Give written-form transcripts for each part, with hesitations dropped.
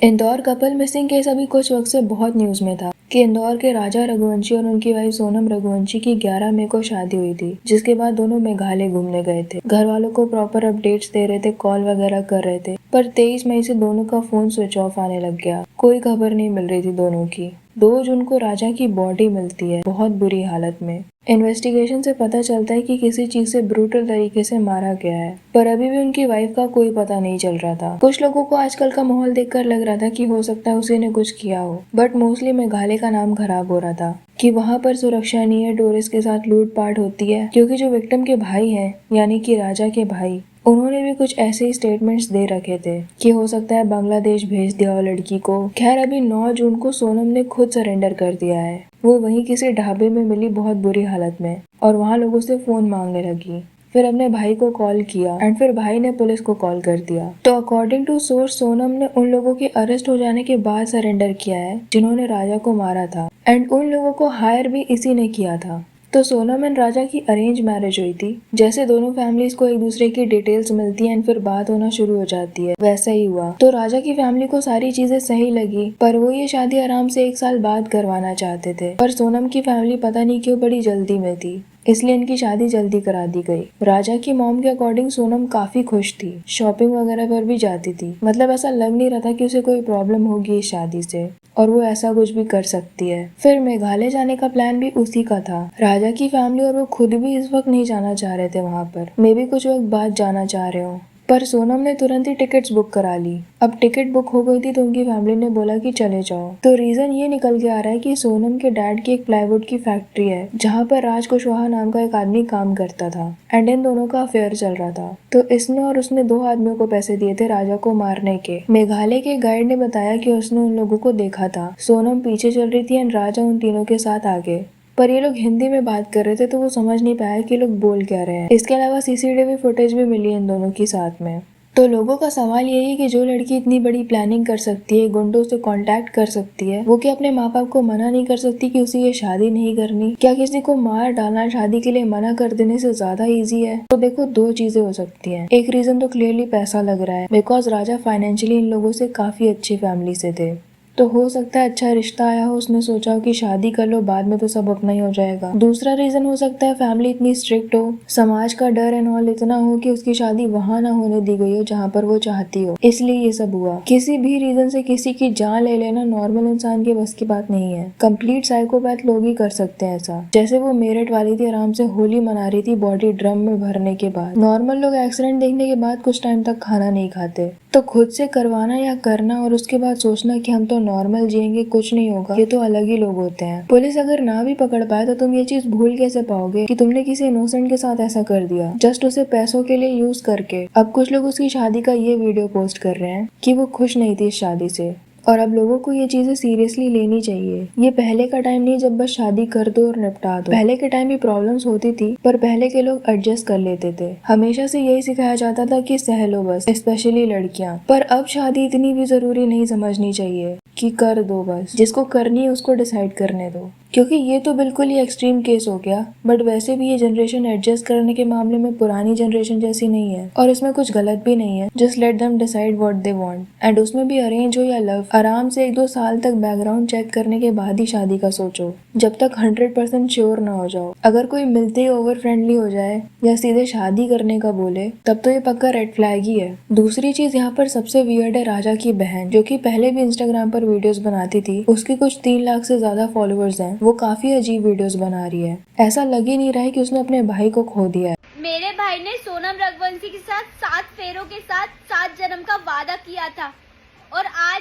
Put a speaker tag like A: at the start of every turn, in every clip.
A: Indore couple missing case अभी कुछ वक्त से बहुत न्यूज में था कि इंदौर के राजा रघुवंशी और उनकी वाइफ सोनम रघुवंशी की 11 मई को शादी हुई थी, जिसके बाद दोनों मेघालय घूमने गए थे। घर वालों को प्रॉपर अपडेट्स दे रहे थे, कॉल वगैरह कर रहे थे, पर 23 मई से दोनों का फोन स्विच ऑफ आने लग गया। कोई खबर नहीं मिल रही थी दोनों की। 2 जून को राजा की बॉडी मिलती है बहुत बुरी हालत में। इन्वेस्टिगेशन से पता चलता है कि किसी चीज से ब्रूटल तरीके से मारा गया है, पर अभी भी उनकी वाइफ का कोई पता नहीं चल रहा था। कुछ लोगों को आजकल का माहौल देखकर लग रहा था कि हो सकता है उसी ने कुछ किया हो, बट मोस्टली मेघालय का नाम खराब हो रहा था कि वहाँ पर सुरक्षा नहीं है, टूरिस्ट के साथ लूटपाट होती है। क्योंकि जो विक्टिम के भाई हैं, यानी कि राजा के भाई, उन्होंने भी कुछ ऐसे ही स्टेटमेंट्स दे रखे थे कि हो सकता है बांग्लादेश भेज दिया हो लड़की को। खैर अभी 9 जून को सोनम ने खुद सरेंडर कर दिया है। वो वहीं किसी ढाबे में मिली बहुत बुरी हालत में, और वहाँ लोगों से फोन मांगने लगी। फिर अपने भाई को कॉल किया एंड फिर भाई ने पुलिस को कॉल कर दिया। तो अकॉर्डिंग टू सोर्स सोनम ने उन लोगों के अरेस्ट हो जाने के बाद सरेंडर किया है जिन्होंने राजा को मारा था, एंड उन लोगों को हायर भी इसी ने किया था। तो सोनम एंड राजा की अरेंज मैरिज हुई थी। जैसे दोनों फैमिलीज को एक दूसरे की डिटेल्स मिलती है एंड फिर बात होना शुरू हो जाती है, वैसा ही हुआ। तो राजा की फैमिली को सारी चीजें सही लगी, पर वो ये शादी आराम से 1 साल बाद करवाना चाहते थे। पर सोनम की फैमिली पता नहीं क्यों बड़ी जल्दी में थी, इसलिए इनकी शादी जल्दी करा दी गई। राजा की मॉम के अकॉर्डिंग सोनम काफी खुश थी, शॉपिंग वगैरह पर भी जाती थी। मतलब ऐसा लग नहीं रहा था कि उसे कोई प्रॉब्लम होगी इस शादी से, और वो ऐसा कुछ भी कर सकती है। फिर मेघालय जाने का प्लान भी उसी का था। राजा की फैमिली और वो खुद भी इस वक्त नहीं जाना चाह रहे थे वहाँ पर, मे भी कुछ वक्त बाद जाना चाह रहे हो। पर सोनम ने तुरंत ही टिकट्स बुक करा ली। अब टिकट बुक हो गई थी तो उनकी फैमिली ने बोला कि चले जाओ। तो रीजन ये निकल के आ रहा है कि सोनम के डैड की एक प्लाईवुड की फैक्ट्री है जहाँ पर राज कुशवाहा नाम का एक आदमी काम करता था, एंड इन दोनों का अफेयर चल रहा था। तो इसने और उसने 2 आदमियों को पैसे दिए थे राजा को मारने के। मेघालय के गाइड ने बताया कि उसने उन लोगों को देखा था। सोनम पीछे चल रही थी एंड राजा उन तीनों के साथ आगे। पर ये लोग हिंदी में बात कर रहे थे तो वो समझ नहीं पाया कि लोग बोल क्या रहे हैं। इसके अलावा सीसीटीवी फुटेज भी मिली इन दोनों की साथ में। तो लोगों का सवाल यही है कि जो लड़की इतनी बड़ी प्लानिंग कर सकती है, गुंडों से कांटेक्ट कर सकती है, वो क्या अपने माँ बाप को मना नहीं कर सकती कि उसे ये शादी नहीं करनी? क्या किसी को मार डालना शादी के लिए मना कर देने से ज्यादा इजी है? तो देखो 2 चीजें हो सकती हैं। एक रीजन तो क्लियरली पैसा लग रहा है, बिकॉज राजा फाइनेंशियली इन लोगों से काफी अच्छी फैमिली से थे। तो हो सकता है अच्छा रिश्ता आया हो, उसने सोचा हो कि शादी कर लो, बाद में तो सब अपना ही हो जाएगा। दूसरा रीजन हो सकता है फैमिली इतनी स्ट्रिक्ट हो, समाज का डर एंड ऑल इतना हो कि उसकी शादी वहां ना होने दी गई हो जहाँ पर वो चाहती हो, इसलिए ये सब हुआ। किसी भी रीजन से किसी की जान ले लेना नॉर्मल इंसान के बस की बात नहीं है। कंप्लीट साइकोपैथ लोग ही कर सकते हैं ऐसा। जैसे वो मेरठ वाली थी, आराम से होली मना रही थी बॉडी ड्रम में भरने के बाद। नॉर्मल लोग एक्सीडेंट देखने के बाद कुछ टाइम तक खाना नहीं खाते। तो खुद से करवाना या करना और उसके बाद सोचना कि हम तो नॉर्मल जिएंगे, कुछ नहीं होगा, ये तो अलग ही लोग होते हैं। पुलिस अगर ना भी पकड़ पाए तो तुम ये चीज भूल कैसे पाओगे कि तुमने किसी इनोसेंट के साथ ऐसा कर दिया, जस्ट उसे पैसों के लिए यूज करके। अब कुछ लोग उसकी शादी का ये वीडियो पोस्ट कर रहे हैं कि वो खुश नहीं थी इस शादी से, और अब लोगों को ये चीजें सीरियसली लेनी चाहिए। ये पहले का टाइम नहीं जब बस शादी कर दो और निपटा दो। पहले के टाइम भी प्रॉब्लम्स होती थी, पर पहले के लोग एडजस्ट कर लेते थे। हमेशा से यही सिखाया जाता था कि सह लो बस, स्पेशली लड़कियां। पर अब शादी इतनी भी जरूरी नहीं समझनी चाहिए कि कर दो बस, जिसको करनी है उसको डिसाइड करने दो। क्योंकि ये तो बिल्कुल ही एक्सट्रीम केस हो गया, बट वैसे भी ये जनरेशन एडजस्ट करने के मामले में पुरानी जनरेशन जैसी नहीं है, और इसमें कुछ गलत भी नहीं है। Just let them decide what they want, and उसमें भी अरेंज हो या लव, आराम से 1-2 साल तक बैकग्राउंड चेक करने के बाद ही शादी का सोचो, जब तक 100% श्योर ना हो जाओ। अगर कोई मिलते ही ओवर फ्रेंडली हो जाए या सीधे शादी करने का बोले, तब तो ये पक्का रेड फ्लैग ही है। दूसरी चीज यहाँ पर सबसे वियर्ड है राजा की बहन, जो कि पहले भी इंस्टाग्राम पर वीडियोस बनाती थी। उसकी कुछ 3 लाख से ज्यादा फॉलोअर्स हैं। वो काफी अजीब वीडियोस बना रही है। ऐसा लग ही नहीं रहा है कि उसने अपने भाई को खो दिया है।
B: मेरे भाई ने सोनम रघुवंशी के साथ 7 फेरों के साथ 7 जन्म का वादा किया था, और आज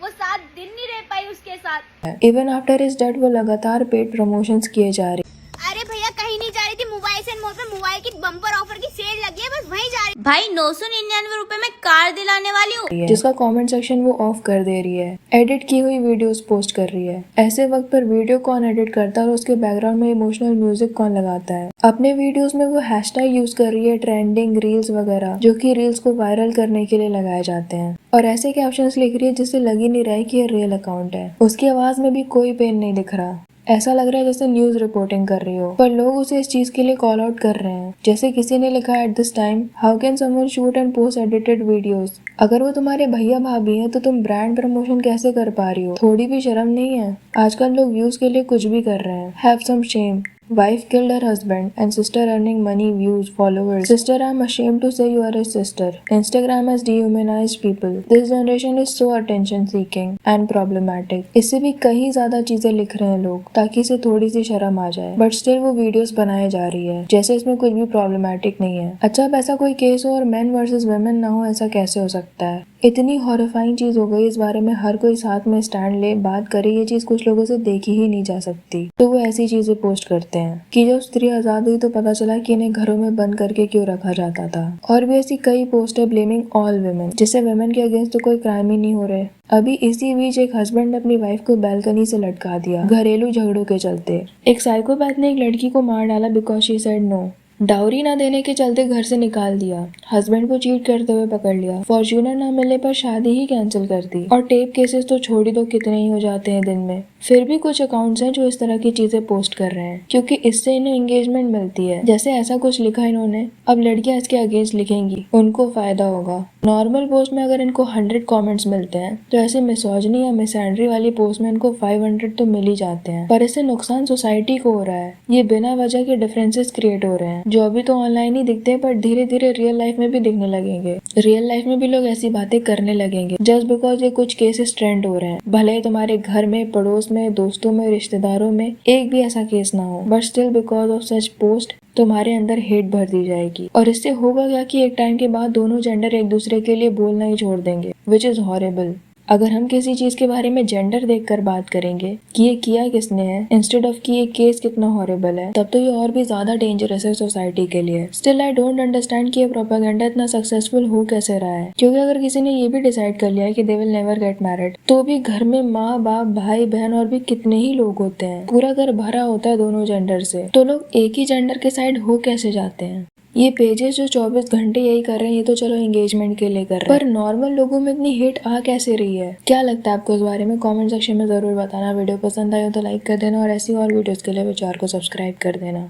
B: वो 7 दिन नहीं रह पाई उसके साथ।
A: इवन आफ्टर हिज डेथ वो लगातार पेड प्रमोशंस किए जा रहे।
C: अरे भैया कहीं नहीं जा रही थी, मोबाइल से मोड पे मोबाइल की बम्पर ऑफर की सेल लगी है, बस वहीं जा रही।
B: भाई 999 रुपए में कार दिलाने वाली हूँ,
A: जिसका कमेंट सेक्शन वो ऑफ कर दे रही है, एडिट की हुई वीडियोस पोस्ट कर रही है। ऐसे वक्त पर वीडियो कौन एडिट करता है और उसके बैकग्राउंड में इमोशनल म्यूजिक कौन लगाता है? अपने वीडियोस में वो हैशटैग यूज कर रही है, ट्रेंडिंग रील्स वगैरह, जो कि रील्स को वायरल करने के लिए लगाए जाते हैं, और ऐसे कैप्शंस लिख रही है जिससे लग ही नहीं रहा है कि ये रियल अकाउंट है। उसकी आवाज में भी कोई पेन नहीं दिख रहा। ऐसा लग रहा है जैसे न्यूज रिपोर्टिंग कर रही हो, पर लोग उसे इस चीज के लिए कॉल आउट कर रहे हैं। जैसे किसी ने लिखा at this time how can someone shoot and post edited videos. अगर वो तुम्हारे भैया भाभी हैं तो तुम ब्रांड प्रमोशन कैसे कर पा रही हो? थोड़ी भी शर्म नहीं है? आजकल लोग व्यूज के लिए कुछ भी कर रहे हैं। Have some shame. Wife killed her husband and sister earning money, views, followers. Sister, I'm ashamed to say you are his sister. Instagram has dehumanized people. This generation is so attention seeking and problematic. इससे भी कहीं ज्यादा चीजें लिख रहे हैं लोग ताकि इसे थोड़ी सी शर्म आ जाए, बट स्टिल वो वीडियोस बनाए जा रही है जैसे इसमें कुछ भी प्रॉब्लमैटिक नहीं है। अच्छा, अब ऐसा कोई केस हो और मेन वर्सेस वुमेन ना हो, ऐसा कैसे हो सकता है? इतनी हॉरिफाइंग चीज हो गई, इस बारे में हर कोई साथ में स्टैंड ले बात करे, ये चीज कुछ लोगों से देखी ही नहीं जा सकती, तो वो ऐसी चीजें पोस्ट करते हैं कि जब स्त्री आजाद हुई तो पता चला कि इन्हें घरों में बंद करके क्यों रखा जाता था। और भी ऐसी कई पोस्ट है ब्लेमिंग ऑल वुमेन, जिससे वुमेन के अगेंस्ट तो कोई क्राइम ही नहीं हो रहे। अभी इसी बीच एक हस्बैंड ने अपनी वाइफ को बैल्कनी से लटका दिया घरेलू झगड़ों के चलते। एक साइकोपैथ ने एक लड़की को मार डाला because she said no. Dowry ना देने के चलते घर से निकाल दिया। हस्बैंड को चीट करते हुए पकड़ लिया। फॉर्च्यूनर ना मिलने पर शादी ही कैंसिल कर दी। और टेप केसेस तो छोड़ ही दो, कितने ही हो जाते हैं दिन में। फिर भी कुछ अकाउंट्स हैं जो इस तरह की चीजें पोस्ट कर रहे हैं क्योंकि इससे इन्हें एंगेजमेंट मिलती है। जैसे ऐसा कुछ लिखा इन्होंने, अब लड़कियां इसके अगेंस्ट लिखेंगी, उनको फायदा होगा। नॉर्मल पोस्ट में अगर इनको 100 कमेंट्स मिलते हैं तो ऐसे मिसोजिनी या मिसएंड्री वाली पोस्ट में इनको 500 तो मिल ही जाते हैं। पर इससे नुकसान सोसाइटी को हो रहा है। ये बिना वजह के डिफरेंसेस क्रिएट हो रहे हैं जो अभी तो ऑनलाइन ही दिखते हैं, पर धीरे धीरे रियल लाइफ में भी दिखने लगेंगे। रियल लाइफ में भी लोग ऐसी बातें करने लगेंगे जस्ट बिकॉज ये कुछ केसेस ट्रेंड हो रहे हैं। भले ही तुम्हारे घर में, पड़ोस में, दोस्तों में, रिश्तेदारों में एक भी ऐसा केस ना हो, but still because of such post तुम्हारे अंदर हेट भर दी जाएगी। और इससे होगा क्या कि एक टाइम के बाद दोनों जेंडर एक दूसरे के लिए बोलना ही छोड़ देंगे, विच इज हॉरेबल। अगर हम किसी चीज के बारे में जेंडर देखकर बात करेंगे कि ये किया किसने है इंस्टेड ऑफ कि ये केस कितना हॉरेबल है, तब तो ये और भी ज्यादा डेंजरस है सोसाइटी के लिए। स्टिल आई डोंट अंडरस्टैंड कि ये प्रोपेगेंडा इतना सक्सेसफुल हो कैसे रहा है। क्योंकि अगर किसी ने ये भी डिसाइड कर लिया है कि they will never get married, तो भी घर में माँ बाप, भाई बहन और भी कितने ही लोग होते हैं। पूरा घर भरा होता है दोनों जेंडर से, तो लोग एक ही जेंडर के साइड हो कैसे जाते हैं? ये पेजेस जो 24 घंटे यही कर रहे हैं, ये तो चलो एंगेजमेंट के लिए कर रहे हैं, पर नॉर्मल लोगों में इतनी हिट आ कैसे रही है? क्या लगता है आपको इस बारे में? कमेंट सेक्शन में जरूर बताना। वीडियो पसंद आए तो लाइक कर देना और ऐसी और वीडियोस के लिए चैनल को सब्सक्राइब कर देना।